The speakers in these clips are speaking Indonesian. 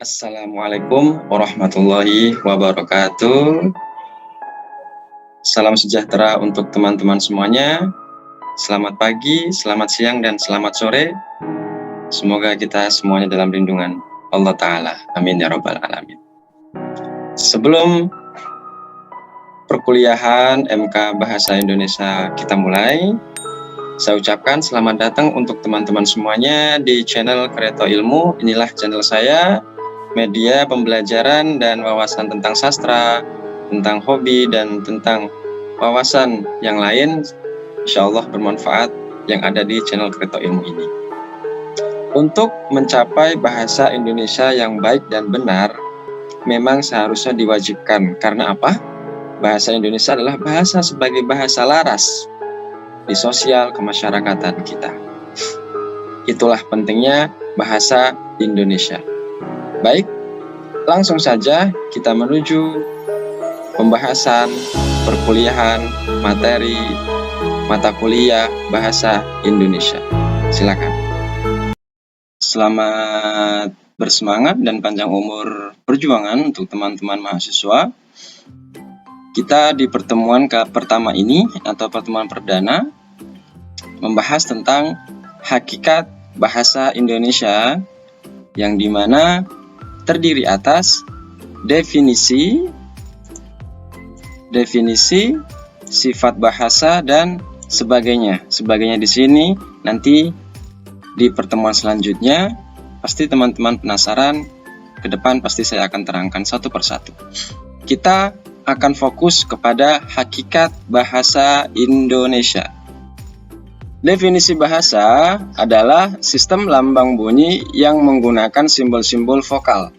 Assalamualaikum warahmatullahi wabarakatuh. Salam sejahtera untuk teman-teman semuanya. Selamat pagi, selamat siang, dan selamat sore. Semoga kita semuanya dalam lindungan Allah Ta'ala. Amin ya Rabbal Alamin. Sebelum perkuliahan MK Bahasa Indonesia kita mulai, saya ucapkan selamat datang untuk teman-teman semuanya di channel Kreto Ilmu. Inilah channel saya, media pembelajaran dan wawasan tentang sastra, tentang hobi, dan tentang wawasan yang lain. Insya Allah bermanfaat yang ada di channel Kreto Ilmu ini. Untuk mencapai bahasa Indonesia yang baik dan benar, memang seharusnya diwajibkan. Karena apa? Bahasa Indonesia adalah bahasa sebagai bahasa laras di sosial kemasyarakatan kita. Itulah pentingnya bahasa Indonesia. Baik, langsung saja kita menuju pembahasan perkuliahan materi mata kuliah bahasa Indonesia. Silakan. Selamat bersemangat dan panjang umur perjuangan untuk teman-teman mahasiswa. Kita di pertemuan pertama ini atau pertemuan perdana membahas tentang hakikat bahasa Indonesia, yang dimana terdiri atas definisi, sifat bahasa, dan sebagainya. Sebagainya di sini nanti di pertemuan selanjutnya pasti teman-teman penasaran. Ke depan pasti saya akan terangkan satu persatu. Kita akan fokus kepada hakikat bahasa Indonesia. Definisi bahasa adalah sistem lambang bunyi yang menggunakan simbol-simbol vokal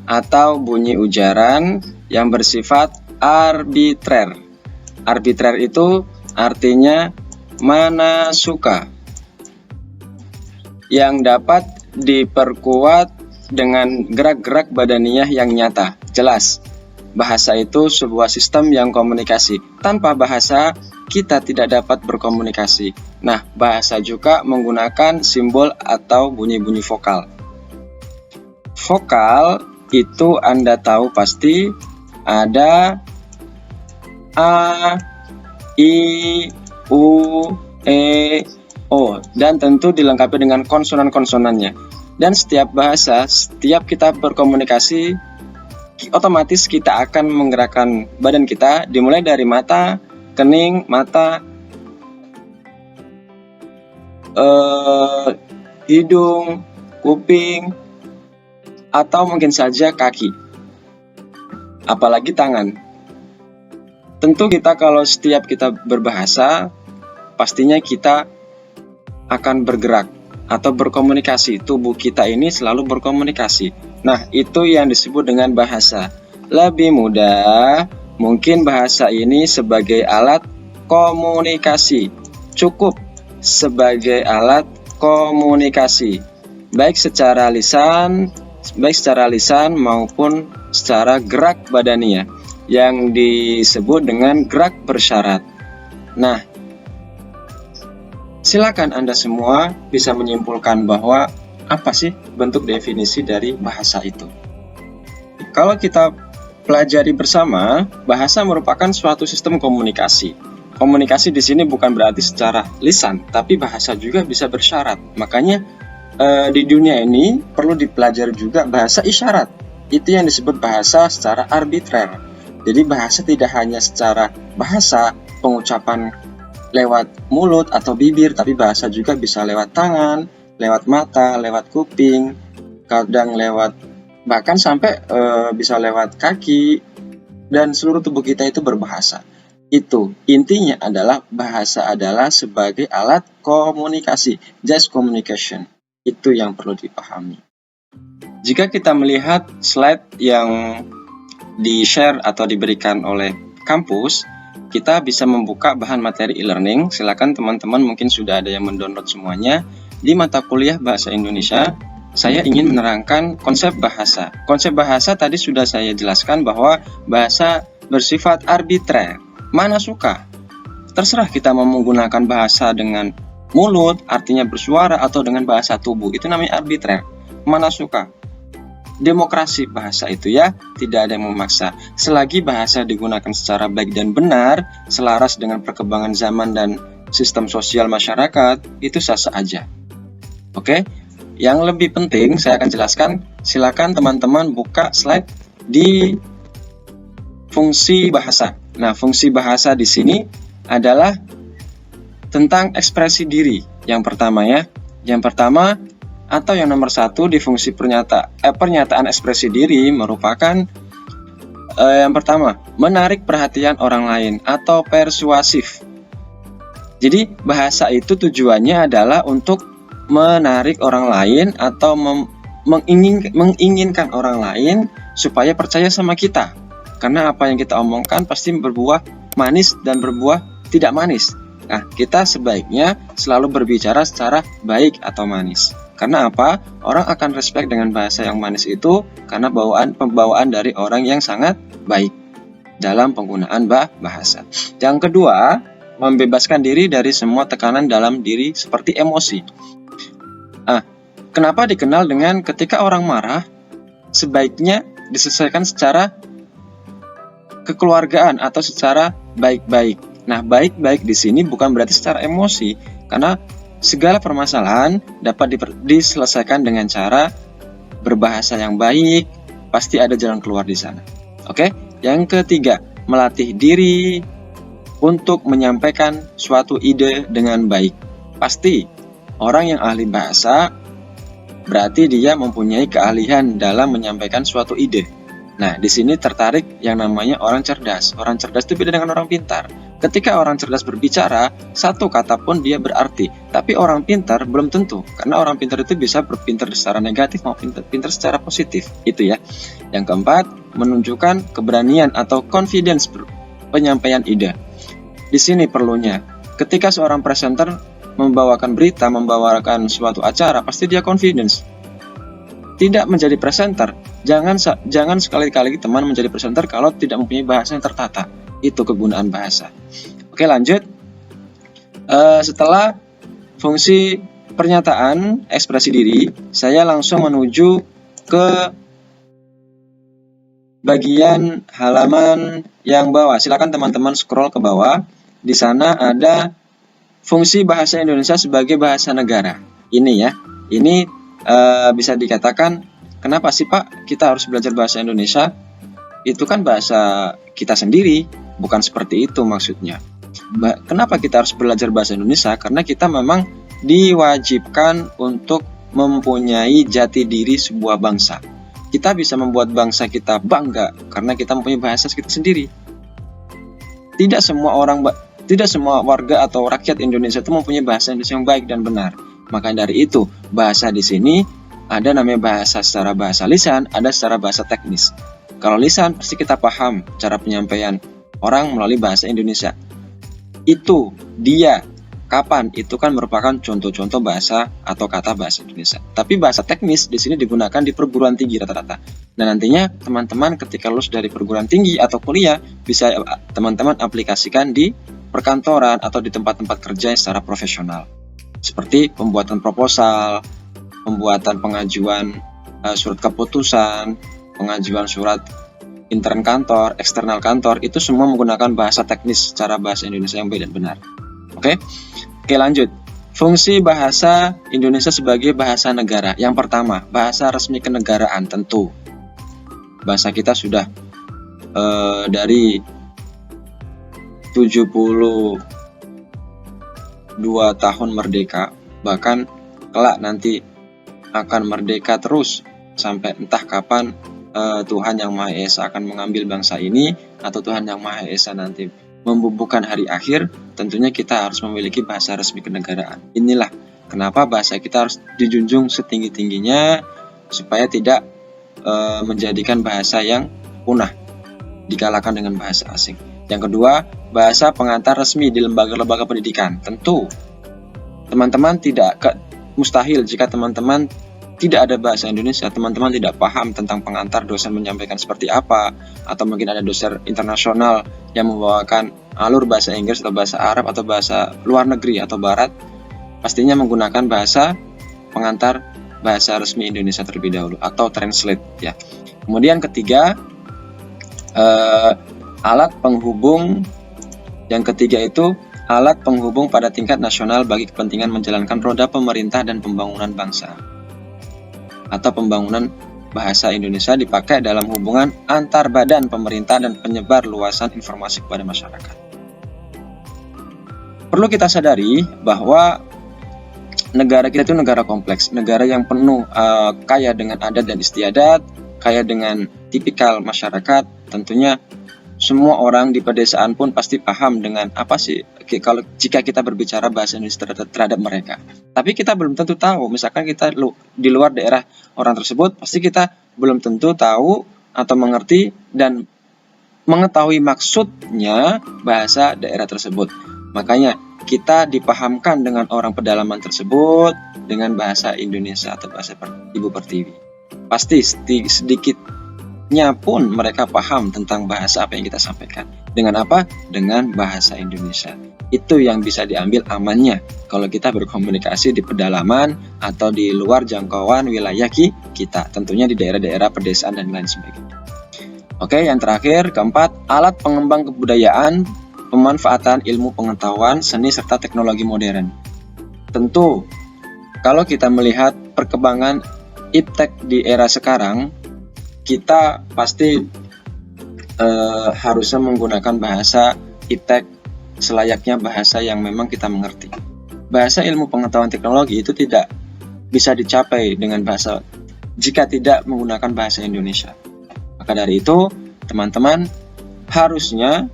atau bunyi ujaran yang bersifat arbitrer. Arbitrer itu artinya mana suka, yang dapat diperkuat dengan gerak-gerak badaniah yang nyata, jelas. Bahasa itu sebuah sistem yang komunikasi. Tanpa bahasa, kita tidak dapat berkomunikasi. Nah, bahasa juga menggunakan simbol atau bunyi-bunyi vokal. Vokal itu Anda tahu pasti ada A, I, U, E, O, dan tentu dilengkapi dengan konsonan-konsonannya. Dan setiap bahasa, setiap kita berkomunikasi, otomatis kita akan menggerakkan badan kita, dimulai dari mata, kening, mata, hidung, kuping, atau mungkin saja kaki, apalagi tangan. Tentu kita kalau setiap kita berbahasa, pastinya kita akan bergerak atau berkomunikasi. Tubuh kita ini selalu berkomunikasi. Nah, itu yang disebut dengan bahasa. Lebih mudah, mungkin bahasa ini sebagai alat komunikasi. Cukup sebagai alat komunikasi, baik secara lisan maupun secara gerak badania, yang disebut dengan gerak bersyarat. Nah, silakan Anda semua bisa menyimpulkan bahwa apa sih bentuk definisi dari bahasa itu. Kalau kita pelajari bersama, bahasa merupakan suatu sistem komunikasi. Komunikasi di sini bukan berarti secara lisan, tapi bahasa juga bisa bersyarat. Makanya di dunia ini perlu dipelajari juga bahasa isyarat. Itu yang disebut bahasa secara arbitrer. Jadi bahasa tidak hanya secara bahasa, pengucapan lewat mulut atau bibir, tapi bahasa juga bisa lewat tangan, lewat mata, lewat kuping, kadang lewat, bahkan sampai bisa lewat kaki, dan seluruh tubuh kita itu berbahasa. Itu intinya adalah bahasa adalah sebagai alat komunikasi, just communication. Itu yang perlu dipahami. Jika kita melihat slide yang di-share atau diberikan oleh kampus, kita bisa membuka bahan materi e-learning. Silakan teman-teman, mungkin sudah ada yang mendownload semuanya. Di mata kuliah bahasa Indonesia, saya ingin menerangkan konsep bahasa. Konsep bahasa tadi sudah saya jelaskan bahwa bahasa bersifat arbitrer. Mana suka. Terserah kita mau menggunakan bahasa dengan mulut, artinya bersuara, atau dengan bahasa tubuh. Itu namanya arbitrer. Mana suka. demokrasi bahasa itu ya, tidak ada yang memaksa. Selagi bahasa digunakan secara baik dan benar, selaras dengan perkembangan zaman dan sistem sosial masyarakat, itu sah-sah aja. Oke, yang lebih penting saya akan jelaskan. Silakan teman-teman buka slide di fungsi bahasa. Nah, fungsi bahasa di sini adalah tentang ekspresi diri. Yang pertama ya, yang pertama atau yang nomor satu di fungsi pernyataan ekspresi diri merupakan yang pertama, menarik perhatian orang lain atau persuasif. Jadi bahasa itu tujuannya adalah untuk menarik orang lain atau menginginkan orang lain supaya percaya sama kita. Karena apa yang kita omongkan pasti berbuah manis dan berbuah tidak manis. Nah, kita sebaiknya selalu berbicara secara baik atau manis. Karena apa? Orang akan respect dengan bahasa yang manis itu karena pembawaan dari orang yang sangat baik dalam penggunaan bahasa. Yang kedua, membebaskan diri dari semua tekanan dalam diri seperti emosi. Kenapa dikenal dengan ketika orang marah sebaiknya diselesaikan secara kekeluargaan atau secara baik-baik. Nah, baik-baik di sini bukan berarti secara emosi, karena segala permasalahan dapat diselesaikan dengan cara berbahasa yang baik, pasti ada jalan keluar di sana. Oke, yang ketiga, melatih diri untuk menyampaikan suatu ide dengan baik. Pasti orang yang ahli bahasa berarti dia mempunyai keahlian dalam menyampaikan suatu ide. Nah, di sini tertarik yang namanya orang cerdas. Orang cerdas itu beda dengan orang pintar. Ketika orang cerdas berbicara, satu kata pun dia berarti. Tapi orang pintar belum tentu. Karena orang pintar itu bisa berpintar secara negatif maupun pintar secara positif. Itu ya. Yang keempat, menunjukkan keberanian atau confidence penyampaian ide. Di sini perlunya, ketika seorang presenter membawakan berita, membawakan suatu acara, pasti dia confidence. Tidak menjadi presenter, jangan sekali-kali teman menjadi presenter kalau tidak mempunyai bahasa yang tertata. Itu kegunaan bahasa. Oke, lanjut. Setelah fungsi pernyataan ekspresi diri, saya langsung menuju ke bagian halaman yang bawah. Silakan teman-teman scroll ke bawah. Di sana ada fungsi bahasa Indonesia sebagai bahasa negara. Ini ya. Ini bisa dikatakan, kenapa sih Pak kita harus belajar bahasa Indonesia? Itu kan bahasa kita sendiri, bukan seperti itu maksudnya. Kenapa kita harus belajar bahasa Indonesia? Karena kita memang diwajibkan untuk mempunyai jati diri sebuah bangsa. Kita bisa membuat bangsa kita bangga karena kita mempunyai bahasa kita sendiri. Tidak semua warga atau rakyat Indonesia itu mempunyai bahasa Indonesia yang baik dan benar. Maka dari itu, bahasa di sini ada namanya bahasa secara bahasa lisan, ada secara bahasa teknis. Kalau lisan pasti kita paham cara penyampaian orang melalui bahasa Indonesia. Itu, dia, kapan, itu kan merupakan contoh-contoh bahasa atau kata bahasa Indonesia. Tapi bahasa teknis di sini digunakan di perguruan tinggi rata-rata. Dan nantinya teman-teman ketika lulus dari perguruan tinggi atau kuliah bisa teman-teman aplikasikan di perkantoran atau di tempat-tempat kerja secara profesional. Seperti pembuatan proposal, pembuatan pengajuan surat keputusan, pengajuan surat intern kantor, eksternal kantor, itu semua menggunakan bahasa teknis secara bahasa Indonesia yang baik dan benar. Oke, lanjut. Fungsi bahasa Indonesia sebagai bahasa negara. Yang pertama, bahasa resmi kenegaraan tentu. Bahasa kita sudah dari 72 tahun merdeka, bahkan kelak nanti akan merdeka terus sampai entah kapan Tuhan Yang Maha Esa akan mengambil bangsa ini, atau Tuhan Yang Maha Esa nanti membubuhkan hari akhir. Tentunya kita harus memiliki bahasa resmi kenegaraan. Inilah kenapa bahasa kita harus dijunjung setinggi-tingginya supaya tidak menjadikan bahasa yang punah dikalahkan dengan bahasa asing. Yang kedua, bahasa pengantar resmi di lembaga-lembaga pendidikan. Tentu, teman-teman mustahil jika teman-teman tidak ada bahasa Indonesia, teman-teman tidak paham tentang pengantar, dosen menyampaikan seperti apa, atau mungkin ada dosen internasional yang membawakan alur bahasa Inggris atau bahasa Arab atau bahasa luar negeri atau barat, pastinya menggunakan bahasa pengantar bahasa resmi Indonesia terlebih dahulu atau translate ya. Kemudian ketiga, alat penghubung. Yang ketiga itu alat penghubung pada tingkat nasional bagi kepentingan menjalankan roda pemerintah dan pembangunan bangsa atau pembangunan bahasa Indonesia dipakai dalam hubungan antar badan pemerintah dan penyebar luasan informasi kepada masyarakat. Perlu kita sadari bahwa negara kita itu negara kompleks, negara yang penuh kaya dengan adat dan istiadat, kaya dengan tipikal masyarakat. Tentunya semua orang di pedesaan pun pasti paham dengan apa sih kalau jika kita berbicara bahasa Indonesia terhadap mereka. Tapi kita belum tentu tahu, misalkan kita di luar daerah orang tersebut, pasti kita belum tentu tahu atau mengerti dan mengetahui maksudnya bahasa daerah tersebut. Makanya kita dipahamkan dengan orang pedalaman tersebut dengan bahasa Indonesia atau bahasa Ibu Pertiwi. Pasti sedikitnya pun mereka paham tentang bahasa apa yang kita sampaikan. Dengan apa? Dengan bahasa Indonesia. Itu yang bisa diambil amannya kalau kita berkomunikasi di pedalaman atau di luar jangkauan wilayah kita, tentunya di daerah-daerah pedesaan dan lain sebagainya. Oke, yang terakhir, keempat, alat pengembang kebudayaan, pemanfaatan ilmu pengetahuan, seni serta teknologi modern. Tentu, kalau kita melihat perkembangan iptek di era sekarang, kita pasti harusnya menggunakan bahasa iptek selayaknya bahasa yang memang kita mengerti. Bahasa ilmu pengetahuan teknologi itu tidak bisa dicapai dengan bahasa jika tidak menggunakan bahasa Indonesia. Maka dari itu, teman-teman harusnya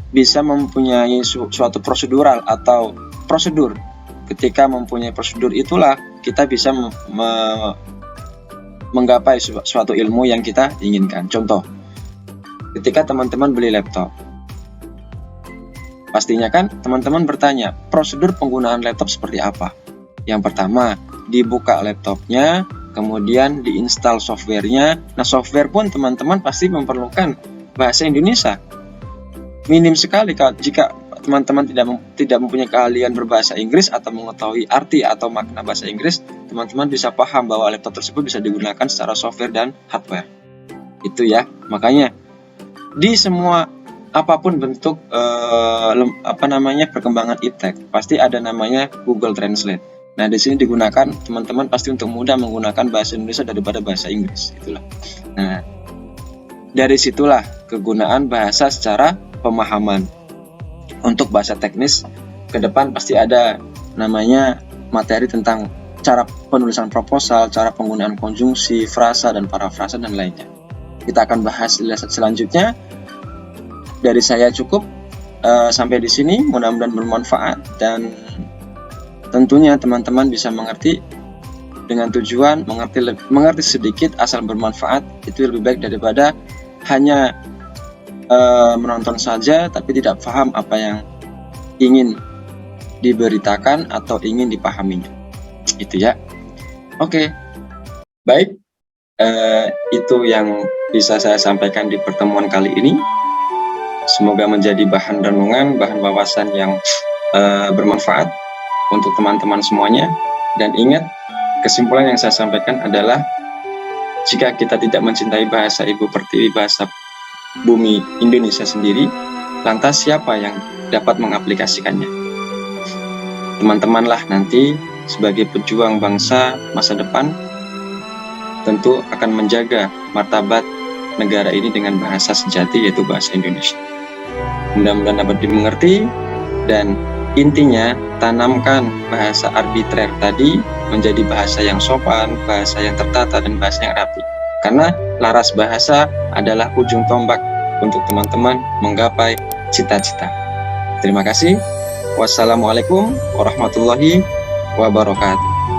bisa mempunyai suatu prosedural atau prosedur. Ketika mempunyai prosedur itulah kita bisa menggapai suatu ilmu yang kita inginkan. Contoh, ketika teman-teman beli laptop, pastinya kan teman-teman bertanya, prosedur penggunaan laptop seperti apa? Yang pertama, dibuka laptopnya, kemudian diinstal softwarenya. Nah, software pun teman-teman pasti memerlukan bahasa Indonesia. Minim sekali jika teman-teman tidak mempunyai keahlian berbahasa Inggris atau mengetahui arti atau makna bahasa Inggris, teman-teman bisa paham bahwa laptop tersebut bisa digunakan secara software dan hardware. Itu ya, makanya di semua apapun bentuk perkembangan iptek, pasti ada namanya Google Translate. Nah, di sini digunakan teman-teman pasti untuk mudah menggunakan bahasa Indonesia daripada bahasa Inggris, itulah. Nah, dari situlah kegunaan bahasa secara pemahaman. Untuk bahasa teknis, ke depan pasti ada namanya materi tentang cara penulisan proposal, cara penggunaan konjungsi, frasa dan parafrasa dan lainnya. Kita akan bahas selanjutnya. Dari saya cukup sampai di sini, mudah-mudahan bermanfaat dan tentunya teman-teman bisa mengerti dengan tujuan mengerti sedikit asal bermanfaat. Itu lebih baik daripada hanya menonton saja tapi tidak paham apa yang ingin diberitakan atau ingin dipahaminya. Itu ya. Oke. Baik. Itu yang bisa saya sampaikan di pertemuan kali ini. Semoga menjadi bahan renungan, bahan wawasan yang bermanfaat untuk teman-teman semuanya. Dan ingat, kesimpulan yang saya sampaikan adalah jika kita tidak mencintai bahasa Ibu Pertiwi, bahasa bumi Indonesia sendiri, lantas siapa yang dapat mengaplikasikannya? Teman-temanlah nanti sebagai pejuang bangsa masa depan tentu akan menjaga martabat negara ini dengan bahasa sejati, yaitu bahasa Indonesia. Mudah-mudahan dapat dimengerti, dan intinya tanamkan bahasa arbitrer tadi menjadi bahasa yang sopan, bahasa yang tertata, dan bahasa yang rapi. Karena laras bahasa adalah ujung tombak untuk teman-teman menggapai cita-cita. Terima kasih. Wassalamualaikum warahmatullahi wabarakatuh.